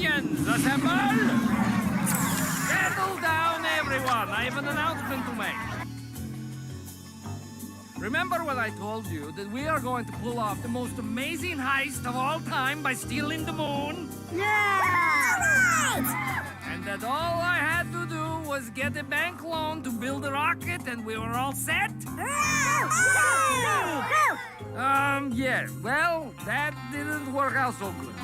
Minions, assemble! Settle down, everyone. I have an announcement to make. Remember when I told you that we are going to pull off the most amazing heist of all time by stealing the moon? Yeah! And that all I had to do was get a bank loan to build a rocket and we were all set? Yeah, well, that didn't work out so good.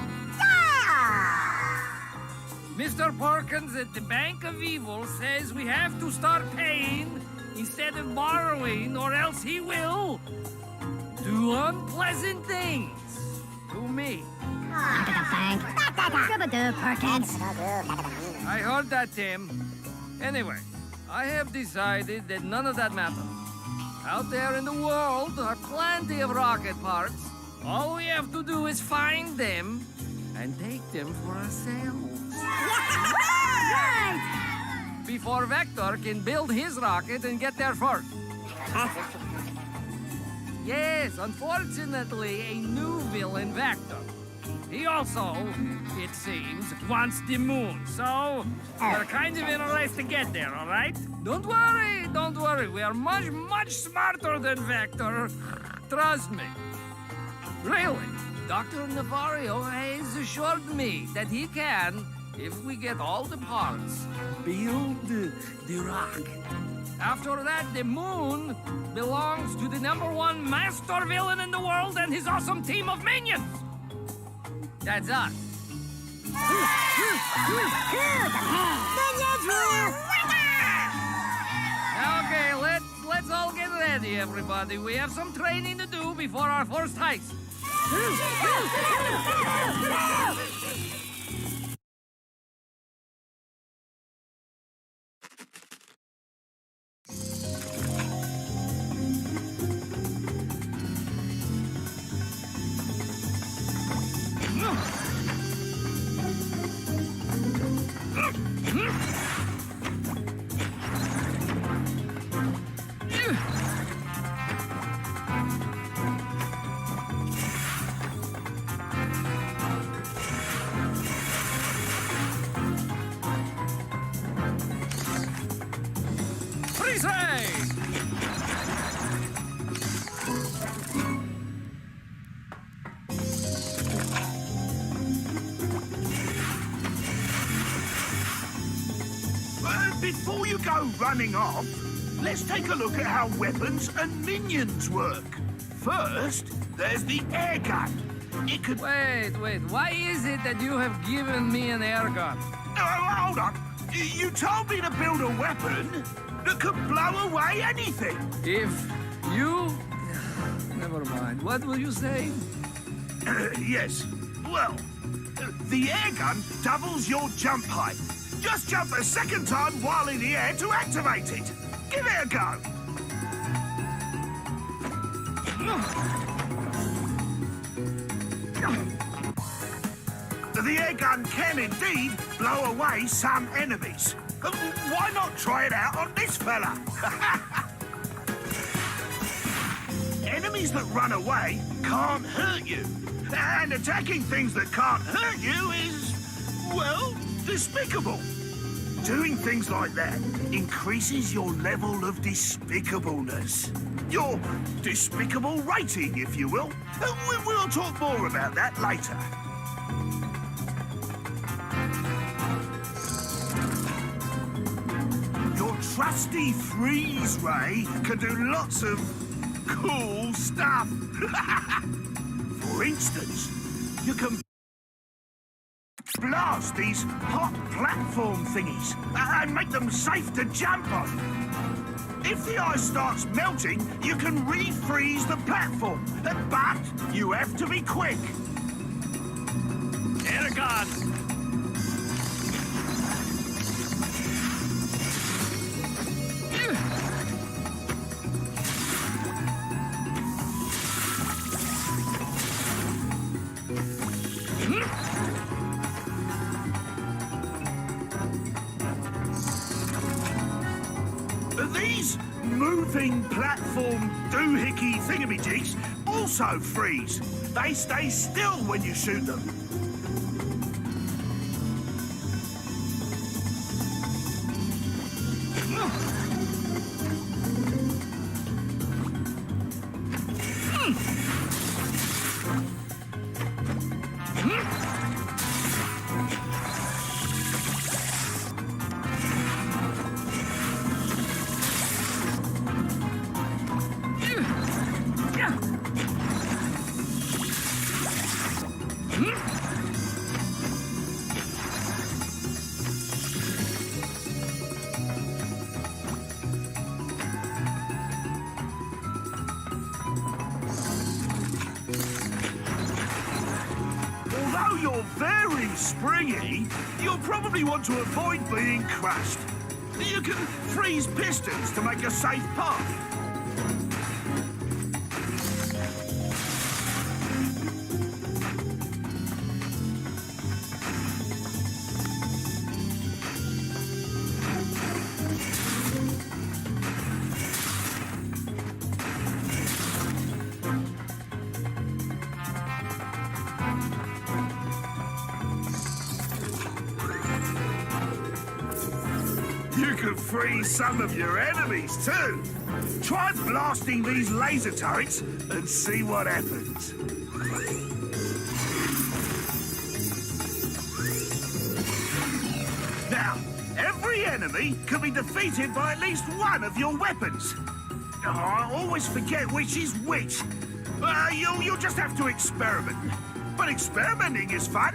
Mr. Perkins at the Bank of Evil says we have to start paying instead of borrowing, or else he will do unpleasant things to me. Perkins. I heard that, Tim. Anyway, I have decided that none of that matters. Out there in the world are plenty of rocket parts. All we have to do is find them and take them for ourselves. Right! Before Vector can build his rocket and get there first. Yes, unfortunately, a new villain, Vector. He also, it seems, wants the moon, so we're kind of in a race to get there, all right? Don't worry, we are much, much smarter than Vector. Trust me. Really, Dr. Navarro has assured me that he can, if we get all the parts, build the rocket. After that, the moon belongs to the #1 master villain in the world and his awesome team of minions. That's us. Okay, let's all get ready, everybody. We have some training to do before our first heist. Before you go running off, let's take a look at how weapons and minions work. First, there's the air gun. It could... Wait, why is it that you have given me an air gun? Oh, hold on. You told me to build a weapon that could blow away anything. If you... Never mind. What were you saying? Yes. Well, the air gun doubles your jump height. Just jump a second time while in the air to activate it. Give it a go. The air gun can indeed blow away some enemies. Why not try it out on this fella? Enemies that run away can't hurt you. And attacking things that can't hurt you is, well, despicable. Doing things like that increases your level of despicableness. Your despicable rating, if you will. We'll talk more about that later. Your trusty freeze ray can do lots of cool stuff. For instance, you can blast these hot platform thingies and make them safe to jump on. If the ice starts melting, you can refreeze the platform, but you have to be quick. Air gun! These moving platform doohickey thingamajigs also freeze. They stay still when you shoot them. very springy, you'll probably want to avoid being crushed. You can freeze pistons to make a safe path. You can freeze some of your enemies too. Try blasting these laser turrets and see what happens. Now, every enemy can be defeated by at least one of your weapons. Oh, I always forget which is which. You'll just have to experiment. But experimenting is fun.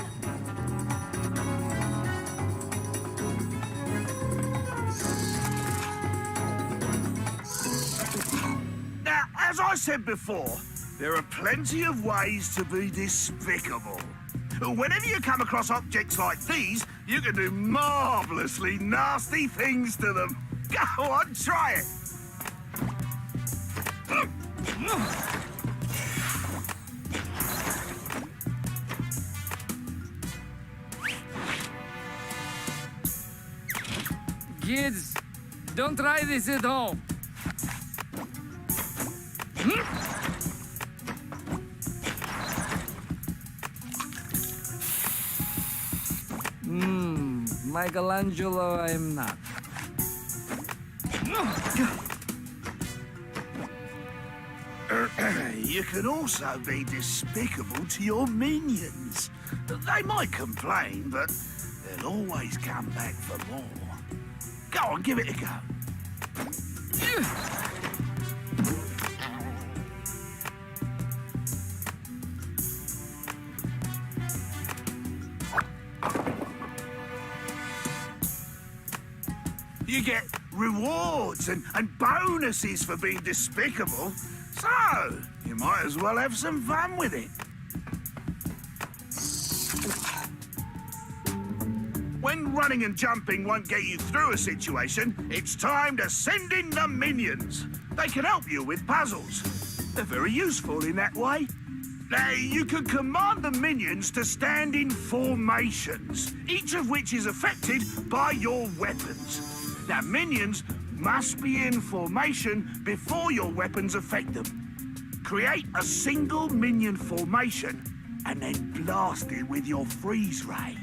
Now, as I said before, there are plenty of ways to be despicable. Whenever you come across objects like these, you can do marvelously nasty things to them. Go on, try it. Kids, don't try this at home. Michelangelo, I'm not. You can also be despicable to your minions. They might complain, but they'll always come back for more. Go on, give it a go. You get rewards and bonuses for being despicable, so you might as well have some fun with it. When running and jumping won't get you through a situation, it's time to send in the minions. They can help you with puzzles. They're very useful in that way. Now, you can command the minions to stand in formations, each of which is affected by your weapons. Now, minions must be in formation before your weapons affect them. Create a single minion formation and then blast it with your freeze ray.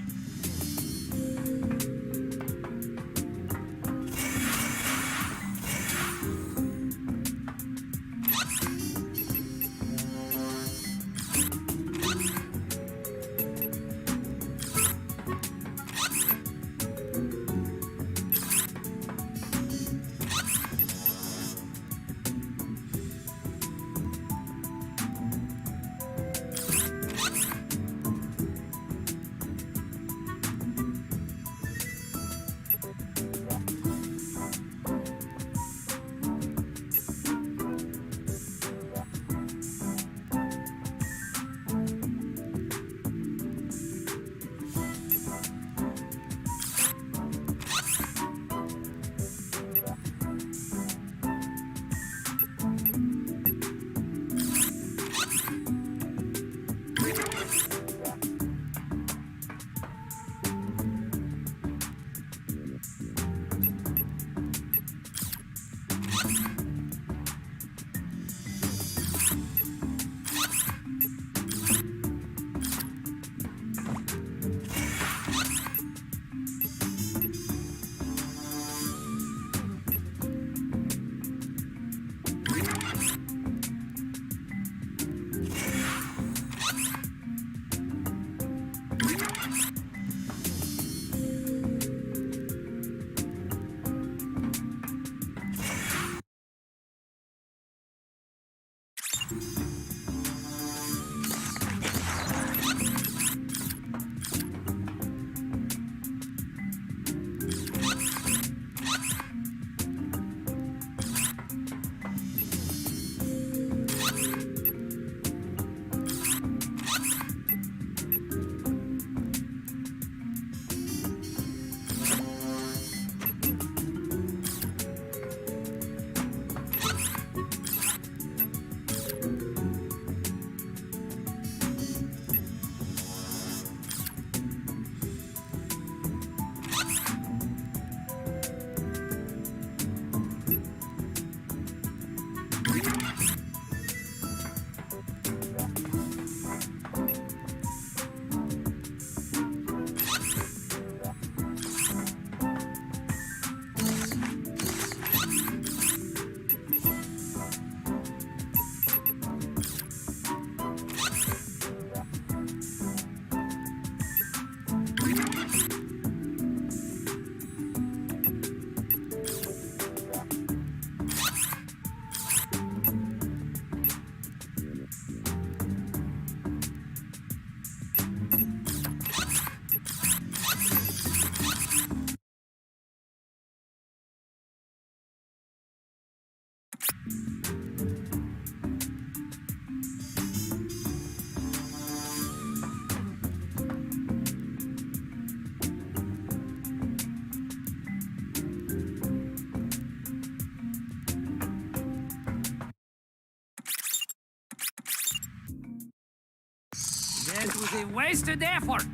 That was a wasted effort.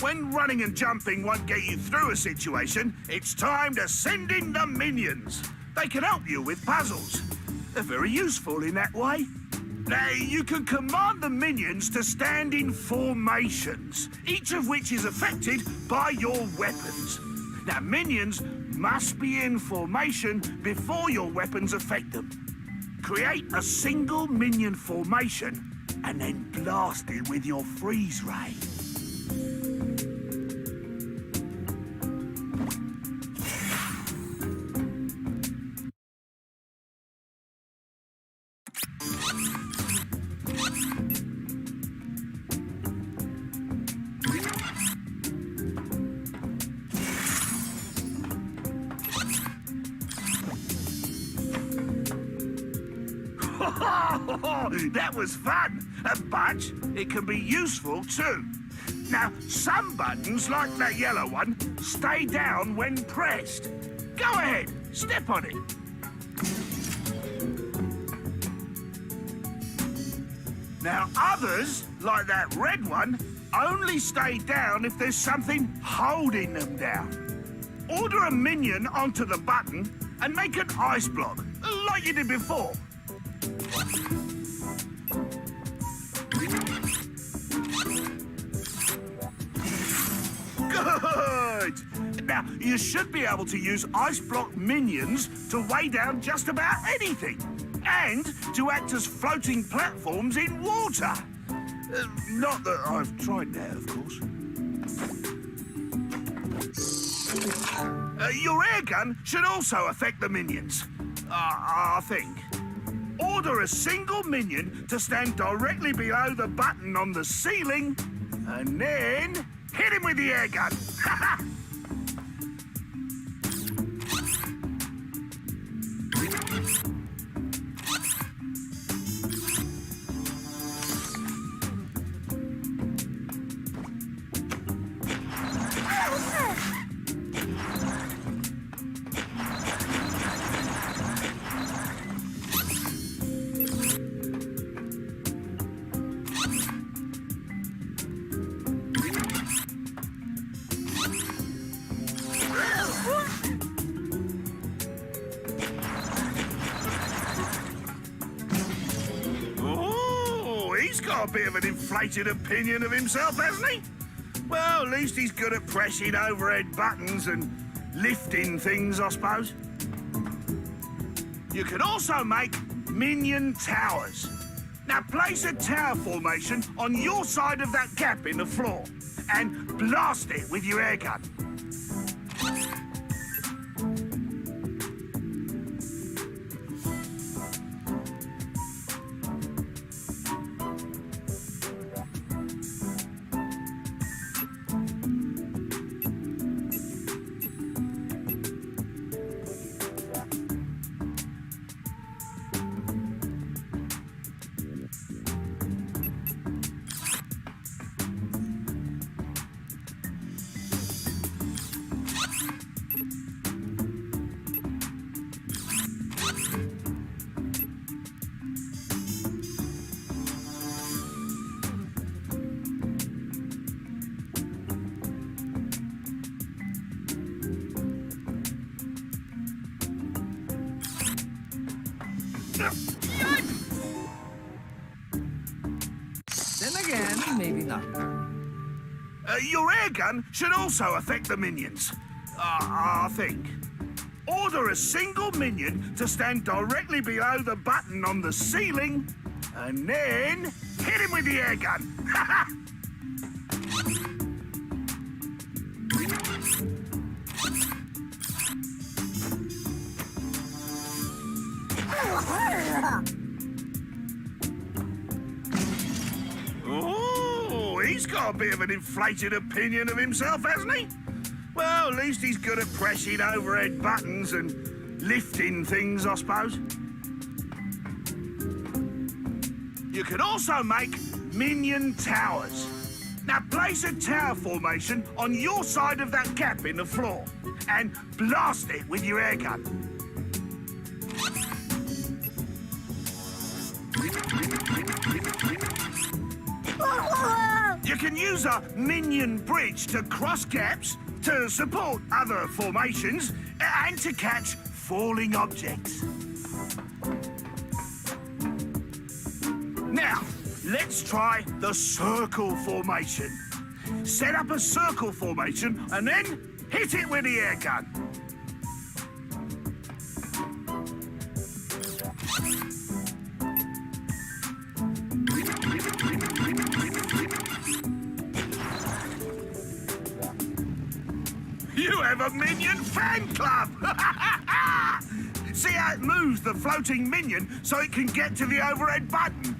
When running and jumping won't get you through a situation, it's time to send in the minions. They can help you with puzzles. They're very useful in that way. Now, you can command the minions to stand in formations, each of which is affected by your weapons. Now, minions must be in formation before your weapons affect them. Create a single minion formation and then blast it with your freeze ray. That was fun, but it can be useful too. Now, some buttons, like that yellow one, stay down when pressed. Go ahead, step on it. Now, others, like that red one, only stay down if there's something holding them down. Order a minion onto the button and make an ice block, like you did before. Good! Now, you should be able to use ice block minions to weigh down just about anything, and to act as floating platforms in water. Not that I've tried that, of course. Your air gun should also affect the minions, I think. Order a single minion to stand directly below the button on the ceiling, and then hit him with the air gun. He's got a bit of an inflated opinion of himself, hasn't he? Well, at least he's good at pressing overhead buttons and lifting things, I suppose. You can also make minion towers. Now, place a tower formation on your side of that gap in the floor and blast it with your air gun. Then again, maybe not. Your air gun should also affect the minions, I think. Order a single minion to stand directly below the button on the ceiling, and then hit him with the air gun. Oh, he's got a bit of an inflated opinion of himself, hasn't he? Well, at least he's good at pressing overhead buttons and lifting things, I suppose. You can also make Minion towers. Now place a tower formation on your side of that gap in the floor and blast it with your air gun. You can use a Minion bridge to cross gaps, to support other formations, and to catch falling objects. Now, let's try the circle formation. Set up a circle formation and then hit it with the air gun. You have a Minion fan club! See how it moves the floating Minion so it can get to the overhead button?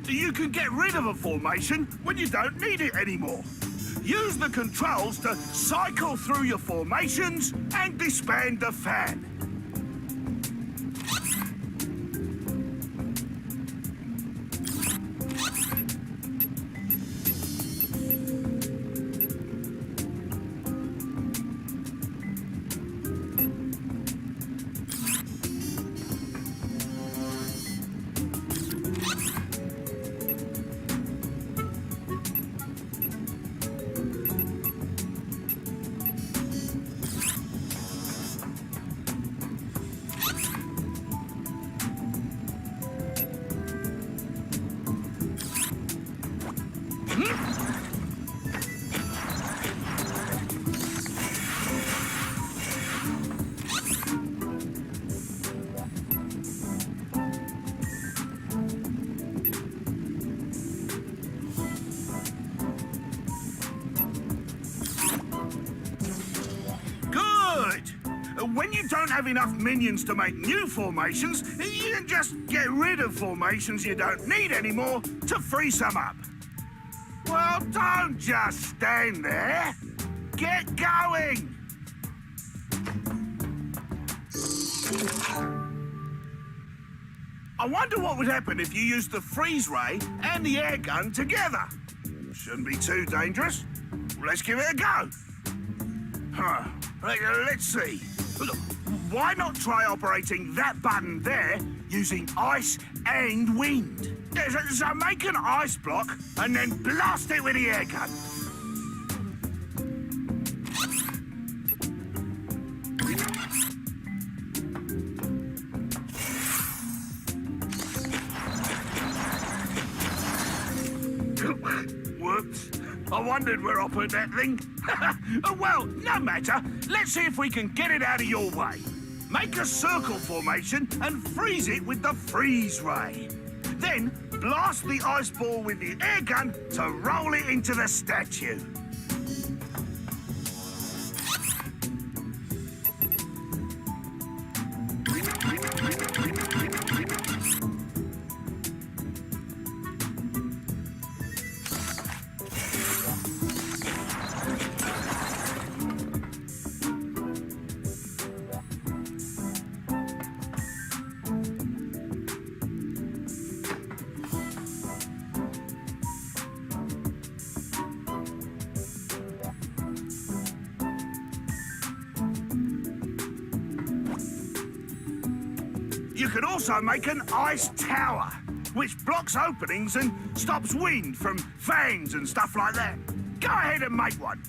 You can get rid of a formation when you don't need it anymore. Use the controls to cycle through your formations and disband the fan. When you don't have enough Minions to make new formations, you can just get rid of formations you don't need anymore to free some up. Well, don't just stand there. Get going! I wonder what would happen if you used the freeze ray and the air gun together. Shouldn't be too dangerous. Let's give it a go. Let's see. Look, why not try operating that button there using ice and wind? So make an ice block and then blast it with the air gun. Whoops. I wondered where I put that thing. Well, no matter. Let's see if we can get it out of your way. Make a circle formation and freeze it with the freeze ray. Then blast the ice ball with the air gun to roll it into the statue. You can also make an ice tower, which blocks openings and stops wind from fans and stuff like that. Go ahead and make one.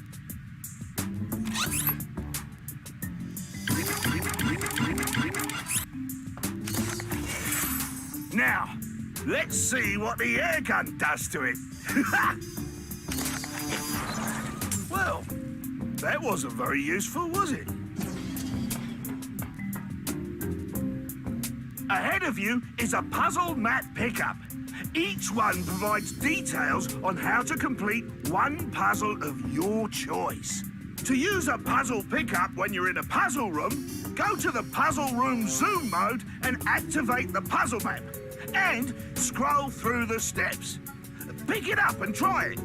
Now, let's see what the air gun does to it. Well, that wasn't very useful, was it? Ahead of you is a puzzle map pickup. Each one provides details on how to complete one puzzle of your choice. To use a puzzle pickup when you're in a puzzle room, go to the puzzle room zoom mode and activate the puzzle map. And scroll through the steps. Pick it up and try it.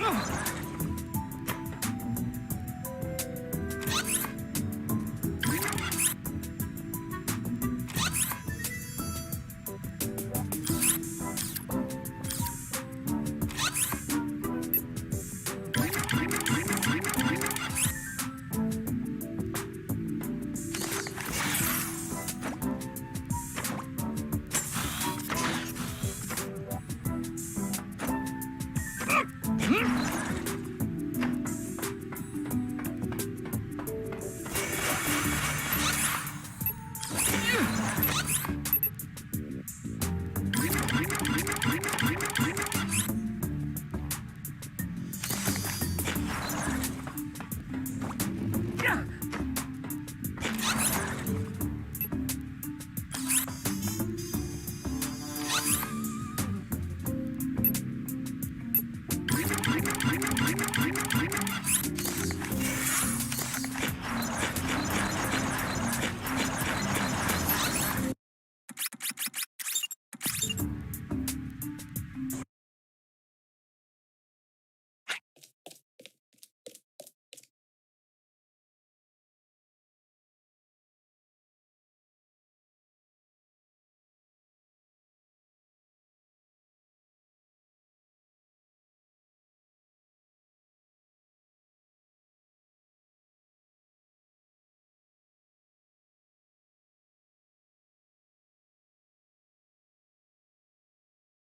Ugh.